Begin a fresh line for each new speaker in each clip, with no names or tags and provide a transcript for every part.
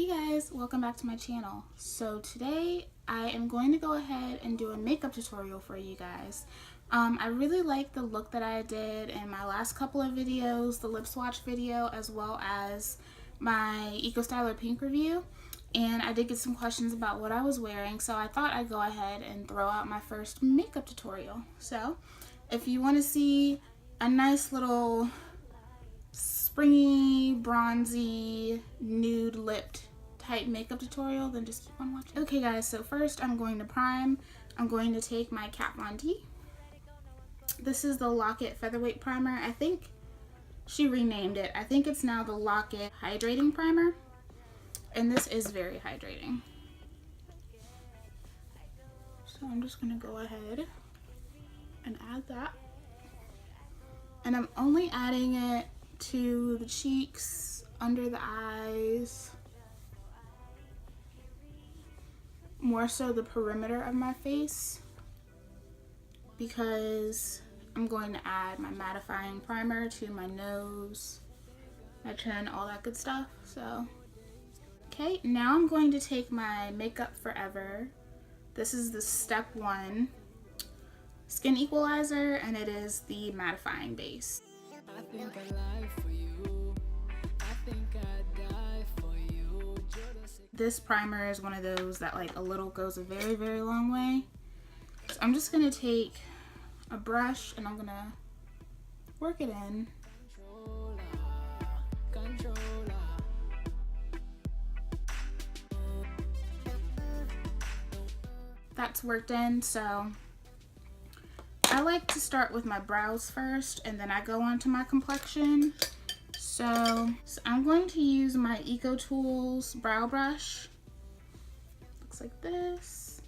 Hey guys, welcome back to my channel. So today I am going to go ahead and do a makeup tutorial for you guys. I really like the look that I did in my last couple of videos, the lip swatch video as well as my Eco Styler Pink review, and I did get some questions about what I was wearing, so I thought I'd go ahead and throw out my first makeup tutorial. So if you want to see a nice little springy, bronzy, nude lipped type makeup tutorial, then just keep on watching. Okay guys, so first I'm going to prime. I'm going to take my Kat Von D. This is the Lock-It Featherweight Primer. I think she renamed it. I think it's now the Lock-It Hydrating Primer. And this is very hydrating. So I'm just going to go ahead and add that. And I'm only adding it to the cheeks, under the eyes, more so the perimeter of my face, because I'm going to add my mattifying primer to my nose, my chin, all that good stuff. So, okay, now I'm going to take my Makeup Forever. This is the Step 1 Skin Equalizer, and it is the mattifying base.
I think I lie for you. I think I die for you.
This primer is one of those that like a little goes a very, very long way. So I'm just gonna take a brush and I'm gonna work it in. That's worked in, so I like to start with my brows first and then I go on to my complexion. So I'm going to use my Eco Tools brow brush. Looks like this.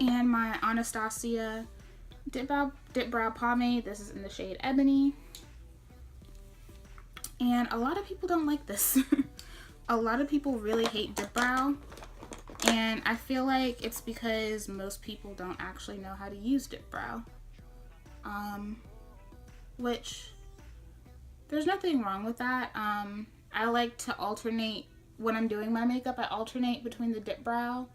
And my Anastasia Dip Brow Pomade. This is in the shade Ebony. And a lot of people don't like this. A lot of people really hate dip brow. And I feel like it's because most people don't actually know how to use dip brow. Which, there's nothing wrong with that. I like to alternate, when I'm doing my makeup, I alternate between the dip brow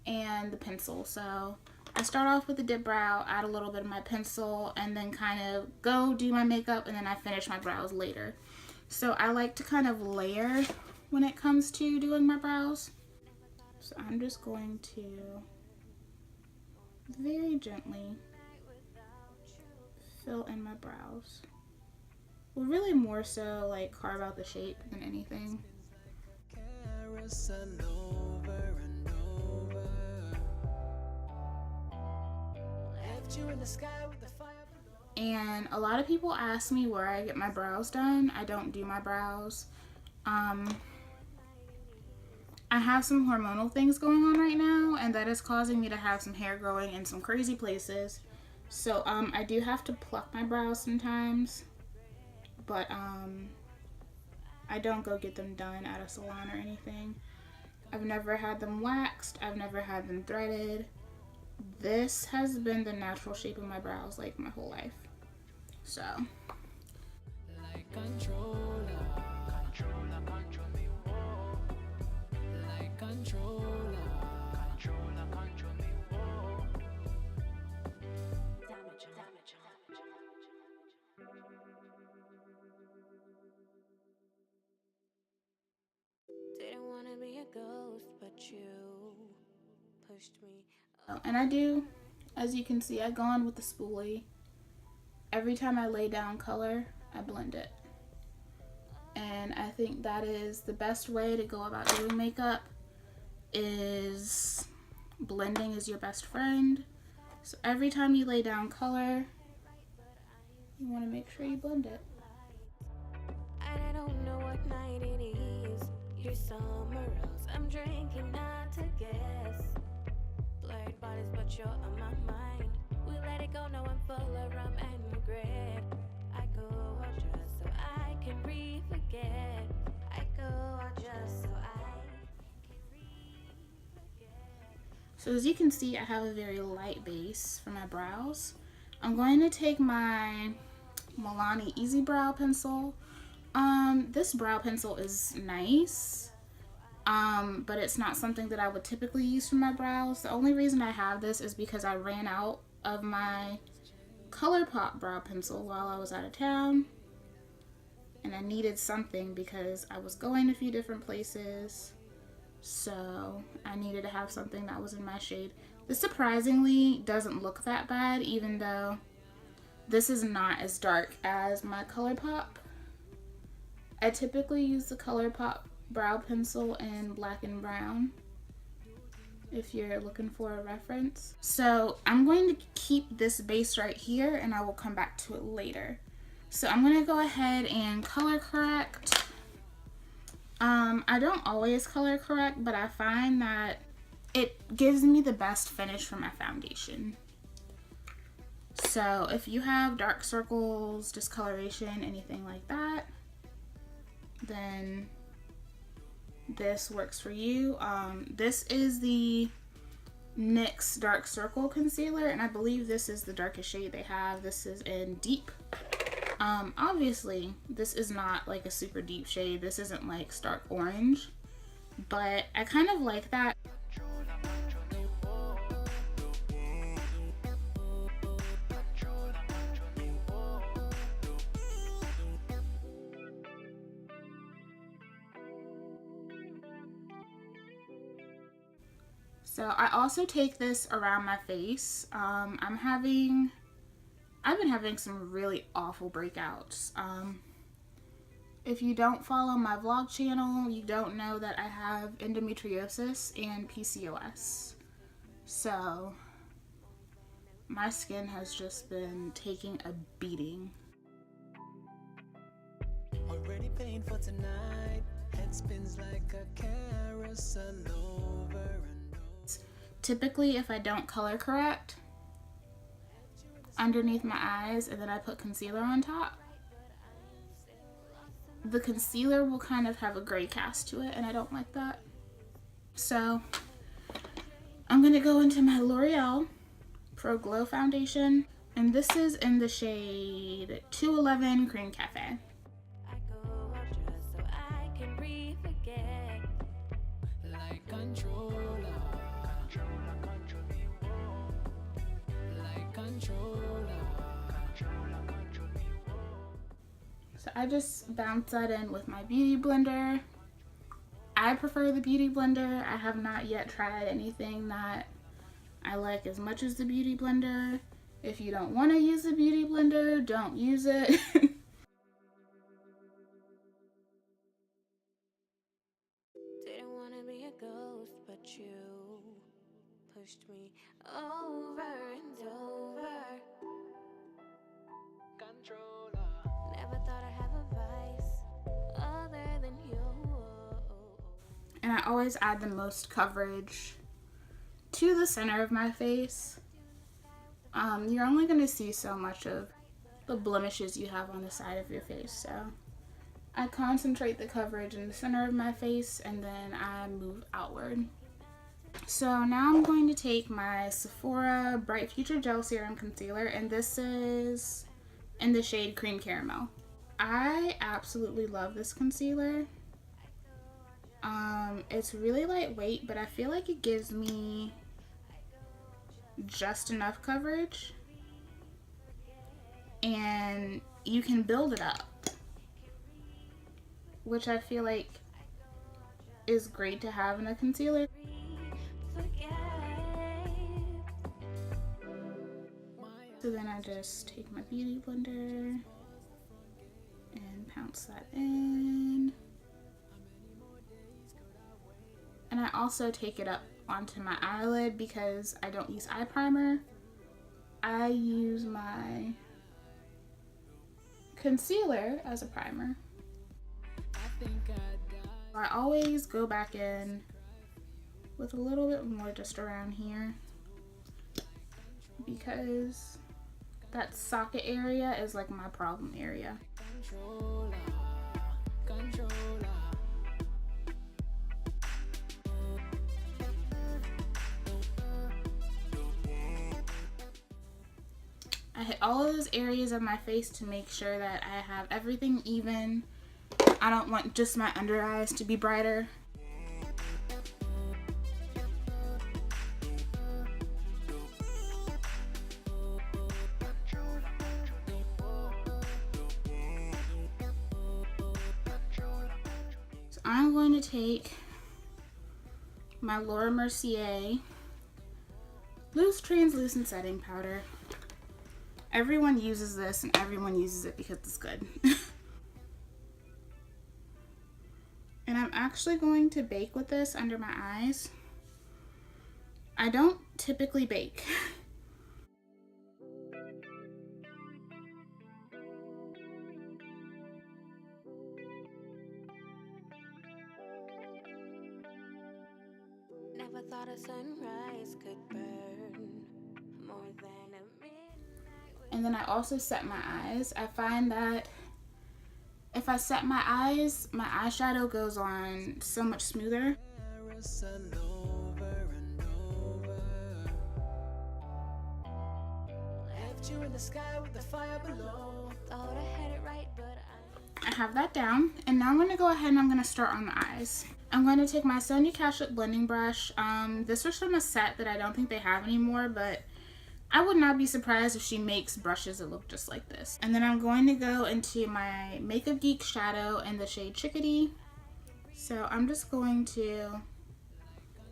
and the pencil. So I start off with the dip brow, add a little bit of my pencil, and then kind of go do my makeup, and then I finish my brows later. So I like to kind of layer when it comes to doing my brows. So I'm just going to very gently fill in my brows. Well, really more so like carve out the shape than anything. And a lot of people ask me where I get my brows done. I don't do my brows. I have some hormonal things going on right now, and that is causing me to have some hair growing in some crazy places. So I do have to pluck my brows sometimes, but I don't go get them done at a salon or anything. I've never had them waxed. I've never had them threaded. This has been the natural shape of my brows like my whole life. So.
Like controller, control me, whoa. Like controller, control me, whoa. Damage. Didn't want to be a ghost, but you pushed me.
And I do, as you can see, I go on with the spoolie. Every time I lay down color, I blend it. And I think that is the best way to go about doing makeup, is blending is your best friend. So every time you lay down color, you want to make sure you blend it.
I don't know what night it is. You're somewhere else. I'm drinking not to guess. Blurred bodies, but you're on my mind. We let it go, now I'm full of rum and regret. I go out just so I can re-forget. I go out just so I can re-forget.
So as you can see, I have a very light base for my brows. I'm going to take my Milani Easy Brow Pencil. This brow pencil is nice. but it's not something that I would typically use for my brows. The only reason I have this is because I ran out of my ColourPop brow pencil while I was out of town, and I needed something because I was going a few different places, so I needed to have something that was in my shade. This surprisingly doesn't look that bad, even though this is not as dark as my ColourPop. I typically use the ColourPop brow pencil in black and brown, if you're looking for a reference. So I'm going to keep this base right here, and I will come back to it later. So I'm going to go ahead and color correct. I don't always color correct, but I find that it gives me the best finish for my foundation. So if you have dark circles, discoloration, anything like that, then this works for you. This is the NYX Dark Circle Concealer, and I believe this is the darkest shade they have. This is in Deep. Obviously, this is not like a super deep shade. This isn't like stark orange, but I kind of like that. So I also take this around my face. I've been having some really awful breakouts. If you don't follow my vlog channel, you don't know that I have endometriosis and PCOS. So my skin has just been taking a beating. Already paying for tonight. Head spins like a carousel over and over. Typically, if I don't color correct underneath my eyes and then I put concealer on top, the concealer will kind of have a gray cast to it, and I don't like that. So I'm gonna go into my L'Oreal Pro Glow foundation, and this is in the shade 211 Cream Cafe. So I just bounce that in with my beauty blender. I prefer the beauty blender. I have not yet tried anything that I like as much as the beauty blender. If you don't want to use the beauty blender, don't use it.
Didn't want to be a ghost, but you pushed me over and over. Controller. Never thought I'd have a vice other than you.
And I always add the most coverage to the center of my face. You're only going to see so much of the blemishes you have on the side of your face, so I concentrate the coverage in the center of my face, and then I move outward. So now I'm going to take my Sephora Bright Future Gel Serum Concealer, and this is in the shade Cream Caramel. I absolutely love this concealer. It's really lightweight, but I feel like it gives me just enough coverage, and you can build it up, which I feel like is great to have in a concealer. So then I just take my beauty blender and pounce that in. And I also take it up onto my eyelid because I don't use eye primer. I use my concealer as a primer. I always go back in with a little bit more just around here, because that socket area is like my problem area. I hit all of those areas of my face to make sure that I have everything even. I don't want just my under eyes to be brighter. I'm going to take my Laura Mercier loose translucent setting powder. Everyone uses this and everyone uses it because it's good. And I'm actually going to bake with this under my eyes. I don't typically bake.
Never thought a sunrise could burn more than a midnight.
And then I also set my eyes. I find that if I set my eyes, my eyeshadow goes on so much smoother.
Left you in the sky with the fire below. Thought I had it right, but
I have that down, and now I'm going to go ahead and I'm going to start on the eyes. I'm going to take my Sonia Kashuk blending brush. This was from a set that I don't think they have anymore, but I would not be surprised if she makes brushes that look just like this. And then I'm going to go into my Makeup Geek shadow in the shade Chickadee. So I'm just going to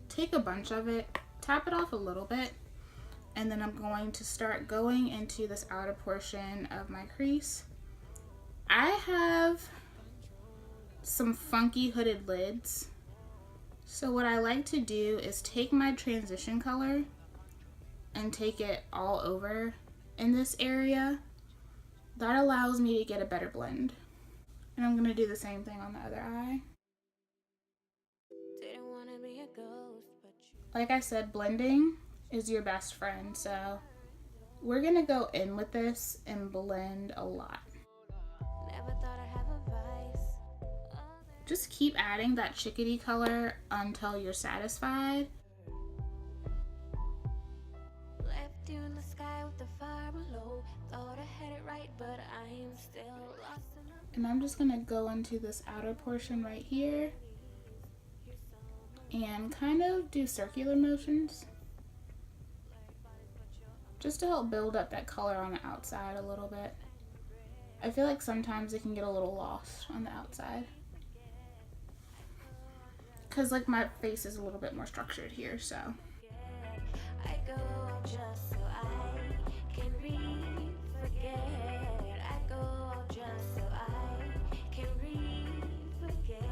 take a bunch of it, tap it off a little bit, and then I'm going to start going into this outer portion of my crease. I have some funky hooded lids. So what I like to do is take my transition color and take it all over in this area. That allows me to get a better blend. And I'm gonna do the same thing on the other eye.
didn't want to be a ghost, but you.
Like I said, blending is your best friend. So we're gonna go in with this and blend a lot.
Never thought I'd have a vice.
Just keep adding that chickadee color until you're satisfied.
Left you in the sky with the fire below. Thought I had it right, but I'm still lost in the.
And I'm just gonna go into this outer portion right here and kind of do circular motions just to help build up that color on the outside a little bit. I feel like sometimes it can get a little lost on the outside because like my face is a little bit more structured here, so.
I go out just so I can forget. I go out just so I can forget.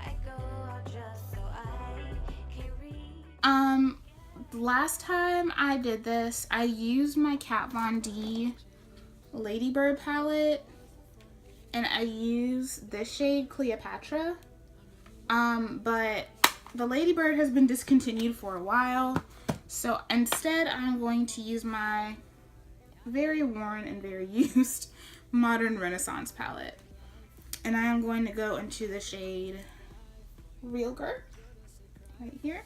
I go out just so I can
Last time I did this, I used my Kat Von D Ladybird palette and I used this shade Cleopatra. But the Ladybird has been discontinued for a while, so instead I'm going to use my very worn and very used Modern Renaissance palette, and I am going to go into the shade Real Girl right here.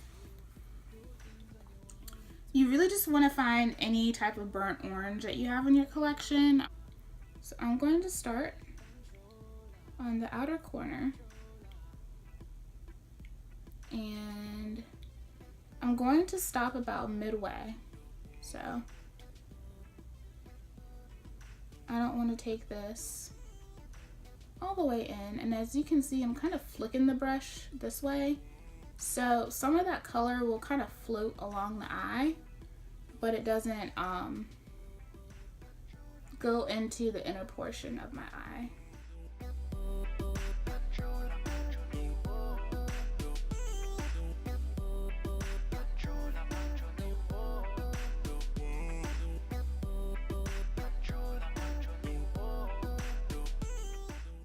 You really just want to find any type of burnt orange that you have in your collection. So I'm going to start on the outer corner, and I'm going to stop about midway. So I don't want to take this all the way in, and as you can see, I'm kind of flicking the brush this way, so some of that color will kind of float along the eye, but it doesn't go into the inner portion of my eye.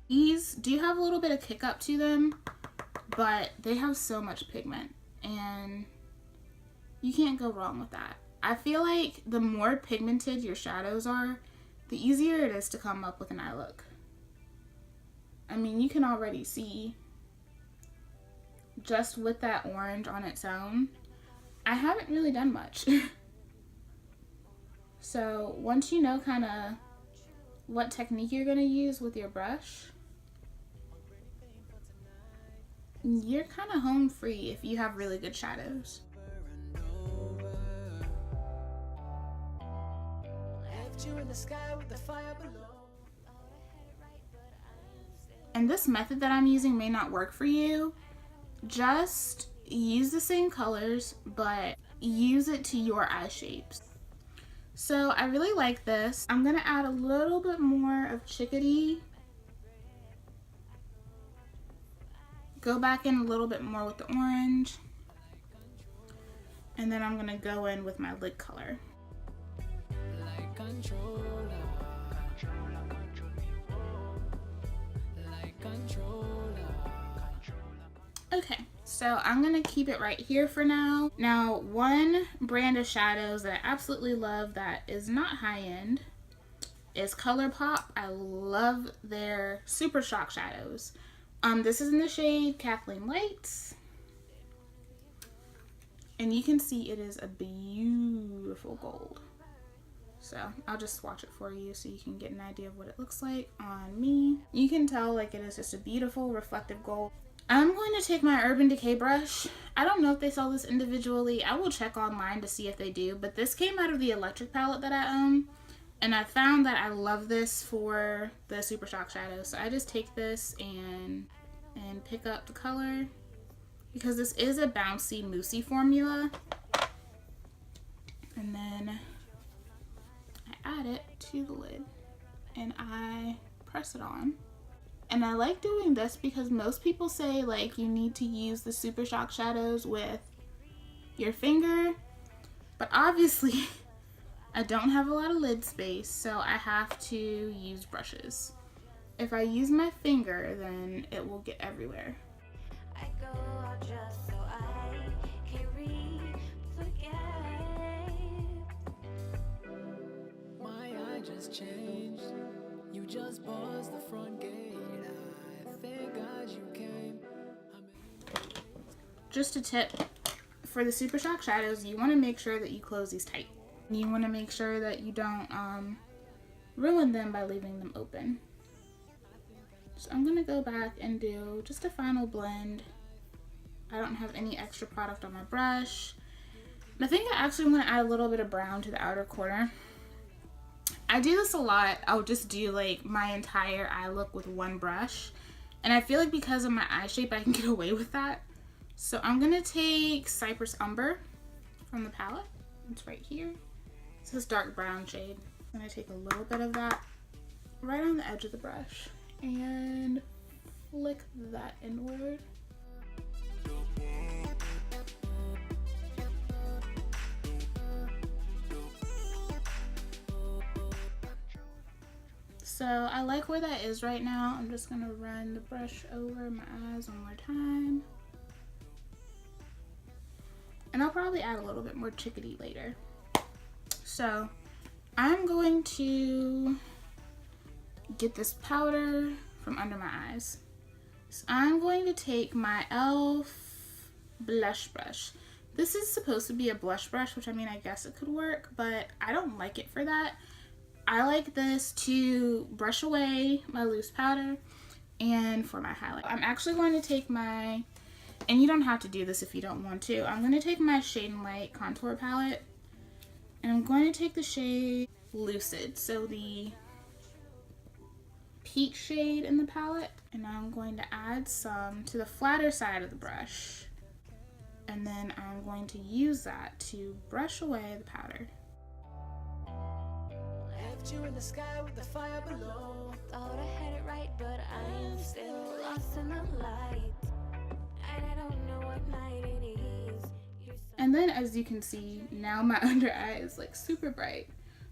These do have a little bit of kick up to them, but they have so much pigment and you can't go wrong with that. I feel like the more pigmented your shadows are, the easier it is to come up with an eye look. I mean, you can already see just with that orange on its own, I haven't really done much. So once you know kind of what technique you're going to use with your brush, you're kind of home free if you have really good shadows.
Left you in the sky with the fire below.
and this method that I'm using may not work for you, just use the same colors, but use it to your eye shapes. So I really like this. I'm gonna add a little bit more of Chickadee. Go back in a little bit more with the orange. And then I'm gonna go in with my lid color. Okay, so I'm gonna keep it right here for now. Now, one brand of shadows that I absolutely love that is not high-end is ColourPop. I love their Super Shock shadows. This is in the shade Kathleen Lights. And you can see it is a beautiful gold. So I'll just swatch it for you so you can get an idea of what it looks like on me. You can tell like it is just a beautiful reflective gold. I'm going to take my Urban Decay brush. I don't know if they sell this individually. I will check online to see if they do, but this came out of the electric palette that I own, and I found that I love this for the Super Shock shadow. So I just take this and pick up the color, because this is a bouncy moussey formula, and then I add it to the lid and I press it on. And I like doing this because most people say like you need to use the Super Shock shadows with your finger, but obviously I don't have a lot of lid space, so I have to use brushes. If I use my finger, then it will get everywhere.
I go out just so I can forget.
My eye just changed. You just buzzed the front gate. I thank God you came.
Just a tip for the Super Shock shadows, you want to make sure that you close these tight. You want to make sure that you don't ruin them by leaving them open. So I'm going to go back and do just a final blend. I don't have any extra product on my brush. And I think I actually want to add a little bit of brown to the outer corner. I do this a lot. I'll just do like my entire eye look with one brush. And I feel like because of my eye shape, I can get away with that. So I'm going to take Cypress Umber from the palette. It's right here. It's this dark brown shade. I'm going to take a little bit of that right on the edge of the brush and flick that inward. So I like where that is right now. I'm just gonna run the brush over my eyes one more time. And I'll probably add a little bit more Chickadee later. So I'm going to get this powder from under my eyes. So I'm going to take my e.l.f. blush brush. This is supposed to be a blush brush, which I mean, I guess it could work, but I don't like it for that. I like this to brush away my loose powder and for my highlight. I'm actually going to take my, and you don't have to do this if you don't want to, I'm going to take my Shade and Light contour palette and I'm going to take the shade Lucid, so the peach shade in the palette, and I'm going to add some to the flatter side of the brush, and then I'm going to use that to brush away the powder.
Left you in the sky with the fire below.
Thought I had it right, but I am still lost in the light. And I don't know what night it is.
And then as you can see, now my under eye is like super bright.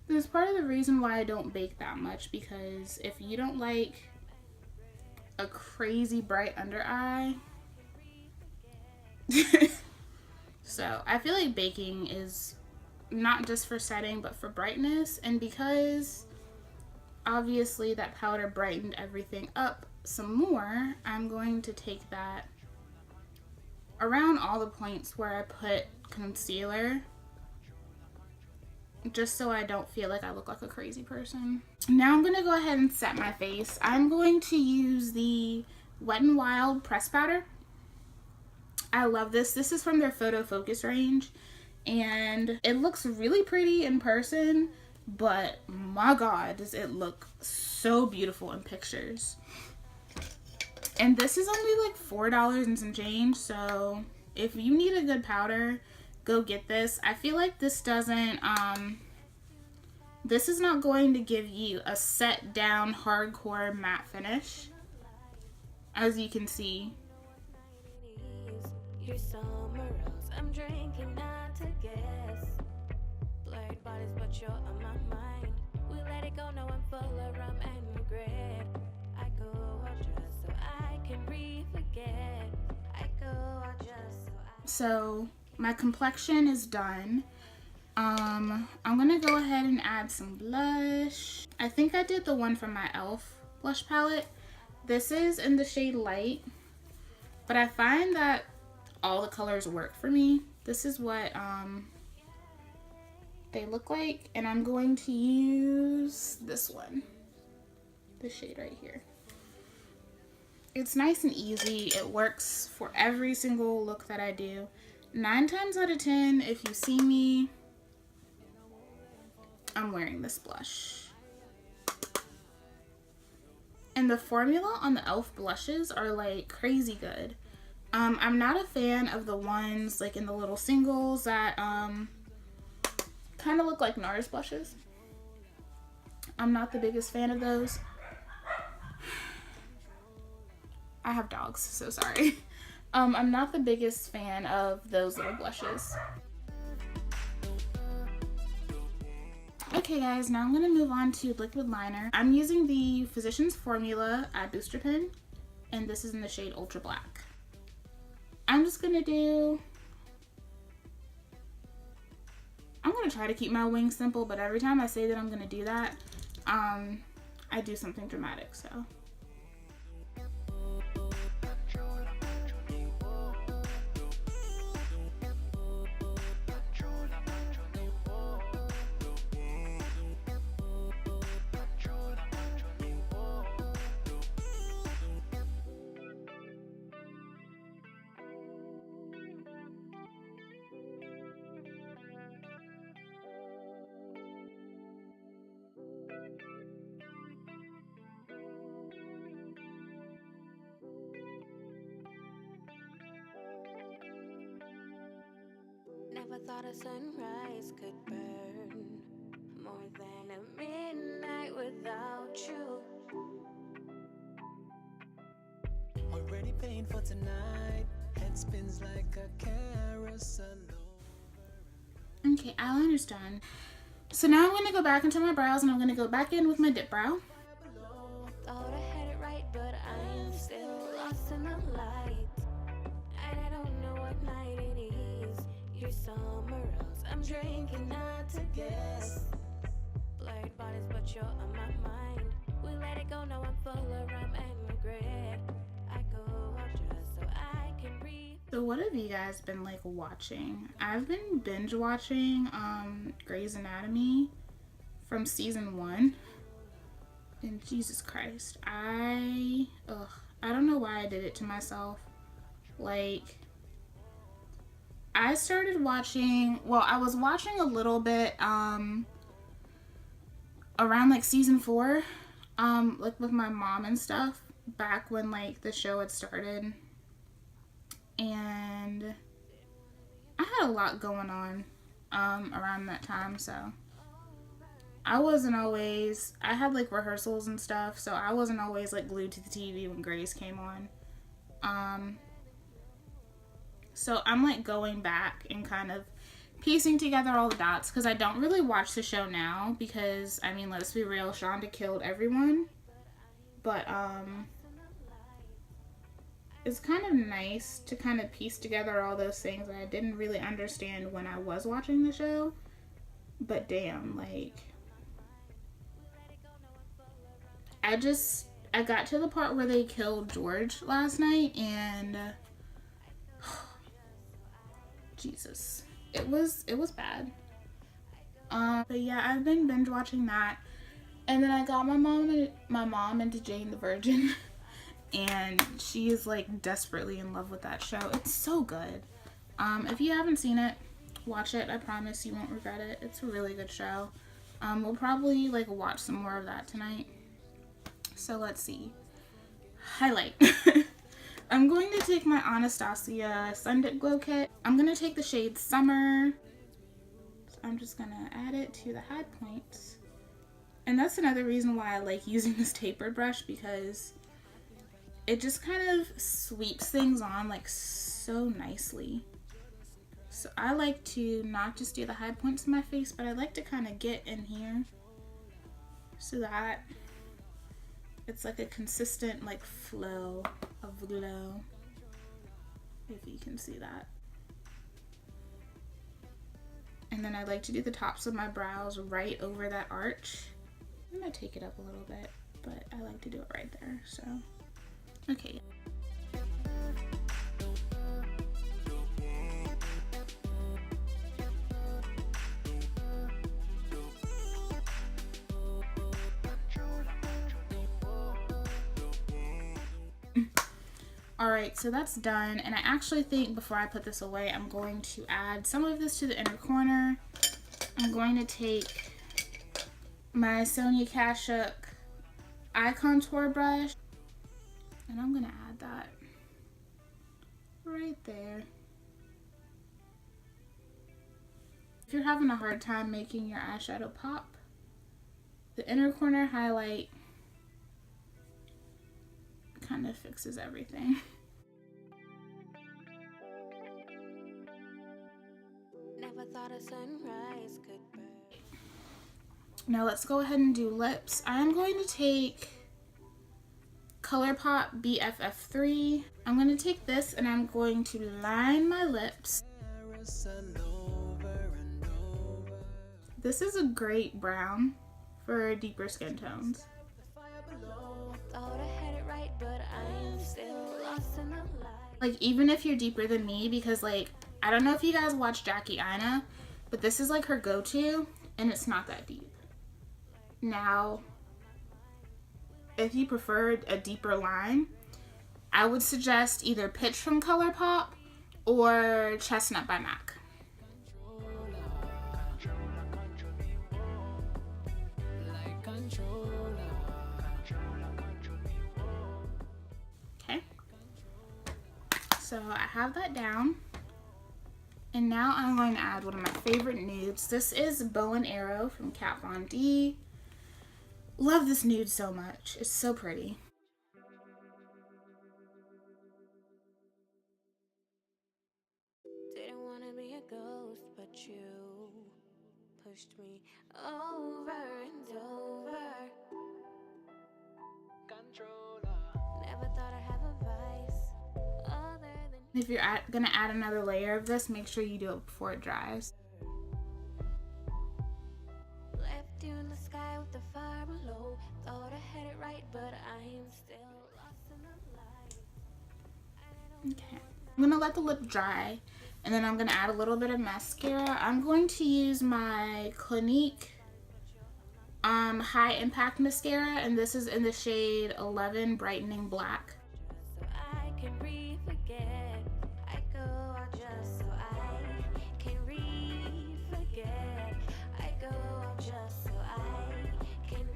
This is part of the reason why I don't bake that much, because if you don't like a crazy bright under eye, so I feel like baking is not just for setting but for brightness, and because obviously that powder brightened everything up some more, I'm going to take that around all the points where I put concealer, just so I don't feel like I look like a crazy person. Now I'm going to go ahead and set my face. I'm going to use the Wet n Wild press powder. I love this. This is from their Photo Focus range, and it looks really pretty in person, but my god, does it look so beautiful in pictures. And this is only like $4 and some change, so if you need a good powder, go get this. I feel like this doesn't, this is not going to give you a set down hardcore matte finish, as you can see.
You're somewhere else. I'm drinking not to guess. Blurred bodies, but you're on my mind. We let it go, now I'm full of rum and regret. I go out just so I can re-forget. I go out just so I...
So my complexion is done. I'm gonna go ahead and add some blush. I think I did the one from my e.l.f. blush palette. This is in the shade Light, but I find that all the colors work for me. This is what they look like, and I'm going to use this one, this shade right here. It's nice and easy. It works for every single look that I do. 9 times out of 10, if you see me, I'm wearing this blush. And the formula on the e.l.f. blushes are like crazy good. I'm not a fan of the ones like in the little singles that kind of look like NARS blushes. I'm not the biggest fan of those. I have dogs, so sorry. I'm not the biggest fan of those little blushes. Okay guys, now I'm going to move on to liquid liner. I'm using the Physicians Formula at Booster Pen, and this is in the shade Ultra Black. I'm just going to try to keep my wings simple, but every time I say that I'm going to do that, I do something dramatic, so.
Never thought a sunrise could burn more than a midnight without you.
Already paying for tonight. Head spins like a carousel.
Okay, eyeliner's done. So now I'm going to go back into my brows, and I'm going to go back in with my dip brow.
Thought I had it right, but I'm still lost in the light. And I don't know what night it is. You're somewhere else. I'm drinking not to guess. Blurred bodies, but you're on my mind. We let it go, now I'm full of rum and regret. I go out just so I can read.
So what have you guys been like watching? I've been binge watching Grey's Anatomy from season 1. And Jesus Christ, I don't know why I did it to myself. Like, I started watching, well, I was watching a little bit around like season 4, like with my mom and stuff, back when like the show had started. And I had a lot going on around that time, so I wasn't always, I had like rehearsals and stuff, so I wasn't always like glued to the TV when Grey's came on. So I'm like going back and kind of piecing together all the dots, because I don't really watch the show now because, I mean, let's be real, Shonda killed everyone. But it's kind of nice to kind of piece together all those things that I didn't really understand when I was watching the show. But damn, like, I got to the part where they killed George last night, and Jesus, it was bad. But yeah, I've been binge watching that, and then I got my mom into Jane the Virgin, and she is like desperately in love with that show. It's so good. If you haven't seen it, watch it. I promise you won't regret it. It's a really good show. We'll probably like watch some more of that tonight. So let's see. highlight. I'm going to take my Anastasia Sun Dip Glow Kit. I'm going to take the shade Summer. So I'm just going to add it to the high points. And that's another reason why I like using this tapered brush, because it just kind of sweeps things on like so nicely. So I like to not just do the high points of my face, but I like to kind of get in here so that it's like a consistent like flow of glow, if you can see that. And then I like to do the tops of my brows right over that arch. I'm gonna take it up a little bit, but I like to do it right there, so. Okay. Alright, so that's done, and I actually think before I put this away, I'm going to add some of this to the inner corner. I'm going to take my Sonia Kashuk eye contour brush, and I'm going to add that right there. If you're having a hard time making your eyeshadow pop, the inner corner highlight kind of fixes everything.
Never thought a sunrise could burn.
Now let's go ahead and do lips. I'm going to take ColourPop BFF3. I'm going to take this and I'm going to line my lips. This is a great brown for deeper skin tones.
Thought I had it right, but I'm still lost in the light.
Like, even if you're deeper than me, because like, I don't know if you guys watch Jackie Aina, but this is like her go-to, and it's not that deep. Now, if you prefer a deeper line, I would suggest either Pitch from ColourPop or Chestnut by MAC. Okay, so I have that down, and now I'm going to add one of my favorite nudes. This is Bow and Arrow from Kat Von D. Love this nude so much. It's so pretty.
Didn't want to be a ghost, but you pushed me over and over. Never thought I'd have a vice other than
If you're gonna add another layer of this, make sure you do it before it dries.
left you in the sky with the fire below. Thought I had it right, but I'm still lost in the light.
Okay, I'm gonna let the lip dry, and then I'm gonna add a little bit of mascara. I'm going to use my Clinique High Impact Mascara, and this is in the shade 11 Brightening Black.
So I can re-forget. I go out just so I can re-forget. I go out just so I can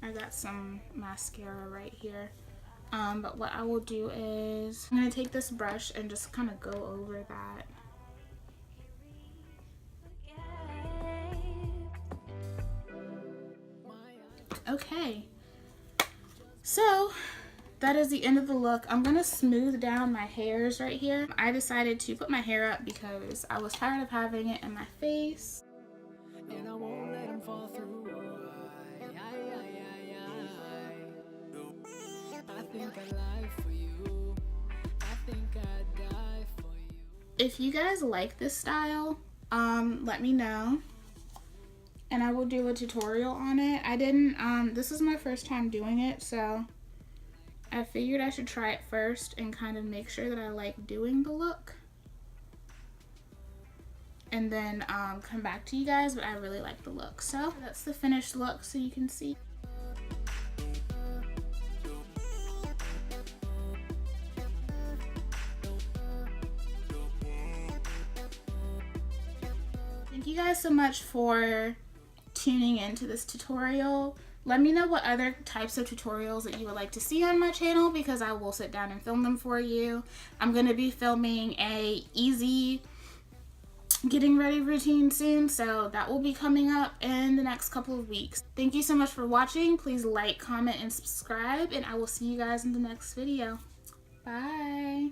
I got some mascara right here. But what I will do is I'm gonna take this brush and just kind of go over that. Okay, so that is the end of the look. I'm gonna smooth down my hairs right here. I decided to put my hair up because I was tired of having it in my face.
And I won't let him fall through. I think I lie for you. I think I'd die for you.
If you guys like this style, let me know, and I will do a tutorial on it. I didn't, this is my first time doing it, so I figured I should try it first and kind of make sure that I like doing the look, and then come back to you guys, but I really like the look. So that's the finished look, so you can see. Thank you guys so much for tuning into this tutorial. Let me know what other types of tutorials that you would like to see on my channel, because I will sit down and film them for you. I'm going to be filming a easy getting ready routine soon, so that will be coming up in the next couple of weeks. Thank you so much for watching. Please like, comment, and subscribe, and I will see you guys in the next video. Bye.